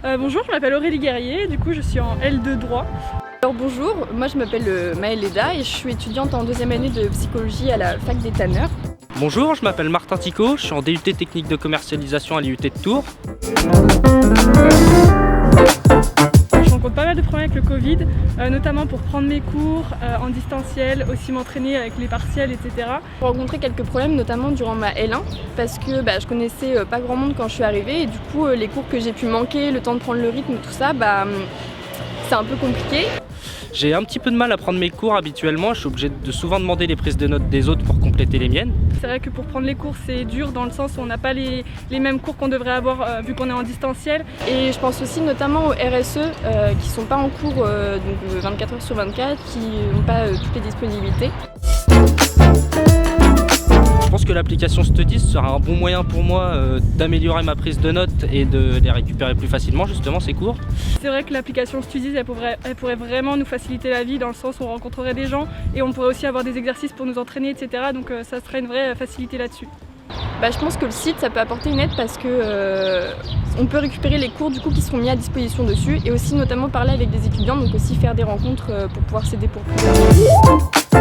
Bonjour, je m'appelle Aurélie Guerrier, du coup je suis en L2 droit. Alors bonjour, moi je m'appelle Maëlle Leda et je suis étudiante en deuxième année de psychologie à la fac des Tanneurs. Bonjour, je m'appelle Martin Ticot, je suis en DUT technique de commercialisation à l'IUT de Tours. Je rencontre pas mal de problèmes avec le Covid, notamment pour prendre mes cours en distanciel, aussi m'entraîner avec les partiels, etc. J'ai rencontré quelques problèmes notamment durant ma L1 parce que je connaissais pas grand monde quand je suis arrivée et du coup les cours que j'ai pu manquer, le temps de prendre le rythme, tout ça, c'est un peu compliqué. J'ai un petit peu de mal à prendre mes cours habituellement, je suis obligé de souvent demander les prises de notes des autres pour compléter les miennes. C'est vrai que pour prendre les cours c'est dur dans le sens où on n'a pas les mêmes cours qu'on devrait avoir vu qu'on est en distanciel. Et je pense aussi notamment aux RSE qui sont pas en cours donc 24 heures sur 24, qui n'ont pas toutes les disponibilités. Je pense que l'application Studies sera un bon moyen pour moi d'améliorer ma prise de notes et de les récupérer plus facilement justement ces cours. C'est vrai que l'application Studies elle pourrait vraiment nous faciliter la vie dans le sens où on rencontrerait des gens et on pourrait aussi avoir des exercices pour nous entraîner, etc. Donc ça serait une vraie facilité là-dessus. Je pense que le site ça peut apporter une aide parce que on peut récupérer les cours du coup qui seront mis à disposition dessus et aussi notamment parler avec des étudiants, donc aussi faire des rencontres pour pouvoir s'aider pour plus tard.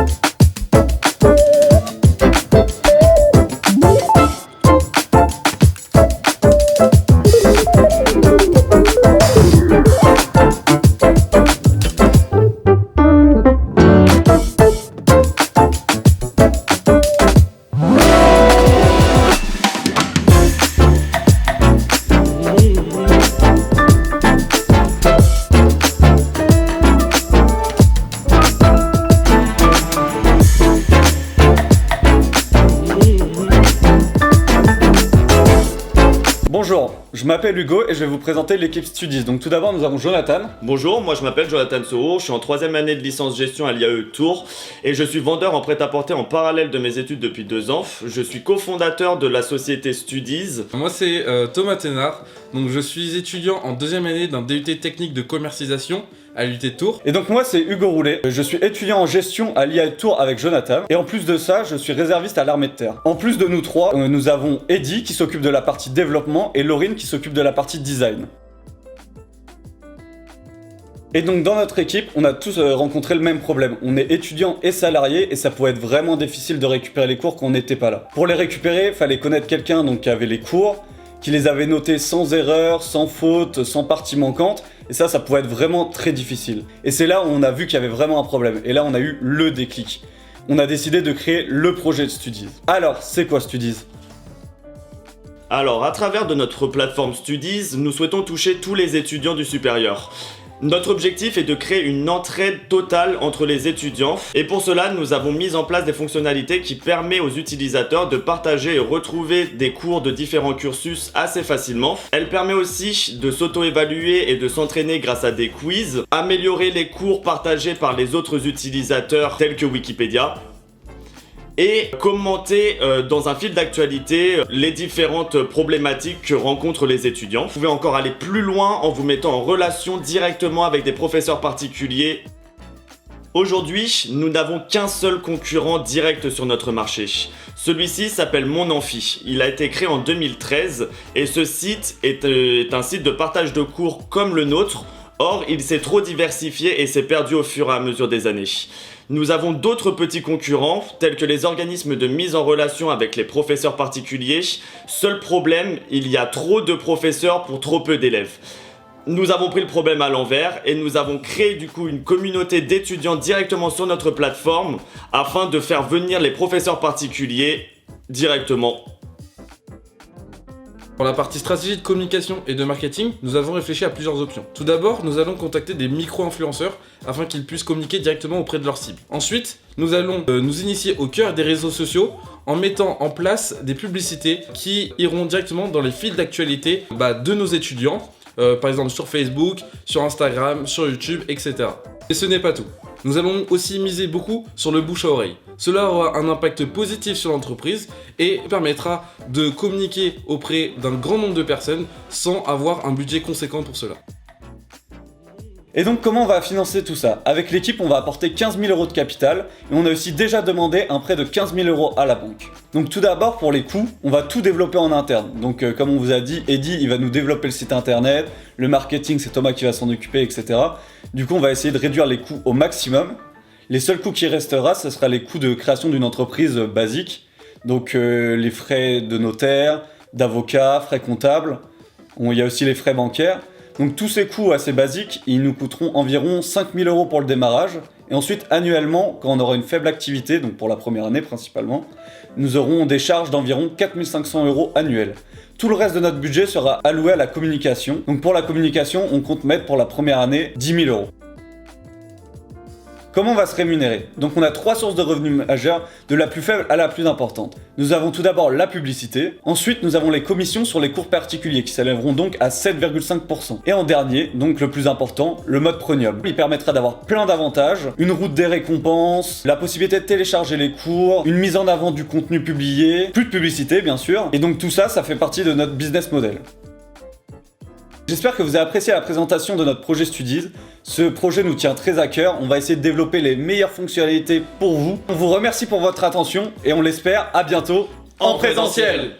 Bonjour, je m'appelle Hugo et je vais vous présenter l'équipe Studies. Donc tout d'abord nous avons Jonathan. Bonjour, moi je m'appelle Jonathan Soho, je suis en 3ème année de licence gestion à l'IAE Tours et je suis vendeur en prêt-à-porter en parallèle de mes études depuis 2 ans. Je suis cofondateur de la société Studies. Moi c'est Thomas Thénard, donc je suis étudiant en 2ème année d'un DUT technique de commercialisation à l'IUT de Tours. Et donc moi c'est Hugo Roulet, je suis étudiant en gestion à l'IAE Tours avec Jonathan. Et en plus de ça, je suis réserviste à l'armée de terre. En plus de nous trois, nous avons Eddy qui s'occupe de la partie développement et Laurine qui s'occupe de la partie design. Et donc dans notre équipe, on a tous rencontré le même problème. On est étudiants et salariés et ça pouvait être vraiment difficile de récupérer les cours quand on n'était pas là. Pour les récupérer, fallait connaître quelqu'un donc qui avait les cours, qui les avait notés sans erreur, sans faute, sans partie manquante. Et ça pouvait être vraiment très difficile. Et c'est là où on a vu qu'il y avait vraiment un problème. Et là, on a eu le déclic. On a décidé de créer le projet de Studies. Alors, c'est quoi Studies ? Alors, à travers de notre plateforme Studies, nous souhaitons toucher tous les étudiants du supérieur. Notre objectif est de créer une entraide totale entre les étudiants et pour cela nous avons mis en place des fonctionnalités qui permettent aux utilisateurs de partager et retrouver des cours de différents cursus assez facilement. Elle permet aussi de s'auto-évaluer et de s'entraîner grâce à des quiz, améliorer les cours partagés par les autres utilisateurs tels que Wikipédia, et commenter dans un fil d'actualité les différentes problématiques que rencontrent les étudiants. Vous pouvez encore aller plus loin en vous mettant en relation directement avec des professeurs particuliers. Aujourd'hui, nous n'avons qu'un seul concurrent direct sur notre marché. Celui-ci s'appelle Mon Amphi. Il a été créé en 2013 et ce site est un site de partage de cours comme le nôtre. Or, il s'est trop diversifié et s'est perdu au fur et à mesure des années. Nous avons d'autres petits concurrents, tels que les organismes de mise en relation avec les professeurs particuliers. Seul problème, il y a trop de professeurs pour trop peu d'élèves. Nous avons pris le problème à l'envers et nous avons créé du coup une communauté d'étudiants directement sur notre plateforme afin de faire venir les professeurs particuliers directement. Pour la partie stratégie de communication et de marketing, nous avons réfléchi à plusieurs options. Tout d'abord, nous allons contacter des micro-influenceurs afin qu'ils puissent communiquer directement auprès de leur cible. Ensuite, nous allons nous initier au cœur des réseaux sociaux en mettant en place des publicités qui iront directement dans les fils d'actualité de nos étudiants, par exemple sur Facebook, sur Instagram, sur YouTube, etc. Et ce n'est pas tout. Nous allons aussi miser beaucoup sur le bouche à oreille. Cela aura un impact positif sur l'entreprise et permettra de communiquer auprès d'un grand nombre de personnes sans avoir un budget conséquent pour cela. Et donc comment on va financer tout ça? Avec l'équipe, on va apporter 15 000 € de capital et on a aussi déjà demandé un prêt de 15 000 € à la banque. Donc tout d'abord pour les coûts, on va tout développer en interne. Donc comme on vous a dit, Eddy il va nous développer le site internet, le marketing c'est Thomas qui va s'en occuper, etc. Du coup on va essayer de réduire les coûts au maximum. Les seuls coûts qui restera, ce sera les coûts de création d'une entreprise basique. Donc les frais de notaire, d'avocat, frais comptables. Il y a aussi les frais bancaires. Donc tous ces coûts assez basiques, ils nous coûteront environ 5 000 € pour le démarrage. Et ensuite, annuellement, quand on aura une faible activité, donc pour la première année principalement, nous aurons des charges d'environ 4 500 € annuels. Tout le reste de notre budget sera alloué à la communication. Donc pour la communication, on compte mettre pour la première année 10 000 €. Comment on va se rémunérer? Donc on a 3 sources de revenus majeures, de la plus faible à la plus importante. Nous avons tout d'abord la publicité, ensuite nous avons les commissions sur les cours particuliers qui s'élèveront donc à 7,5%. Et en dernier, donc le plus important, le mode premium. Il permettra d'avoir plein d'avantages, une route des récompenses, la possibilité de télécharger les cours, une mise en avant du contenu publié, plus de publicité bien sûr, et donc tout ça, ça fait partie de notre business model. J'espère que vous avez apprécié la présentation de notre projet Studies. Ce projet nous tient très à cœur, on va essayer de développer les meilleures fonctionnalités pour vous. On vous remercie pour votre attention et on l'espère à bientôt en présentiel.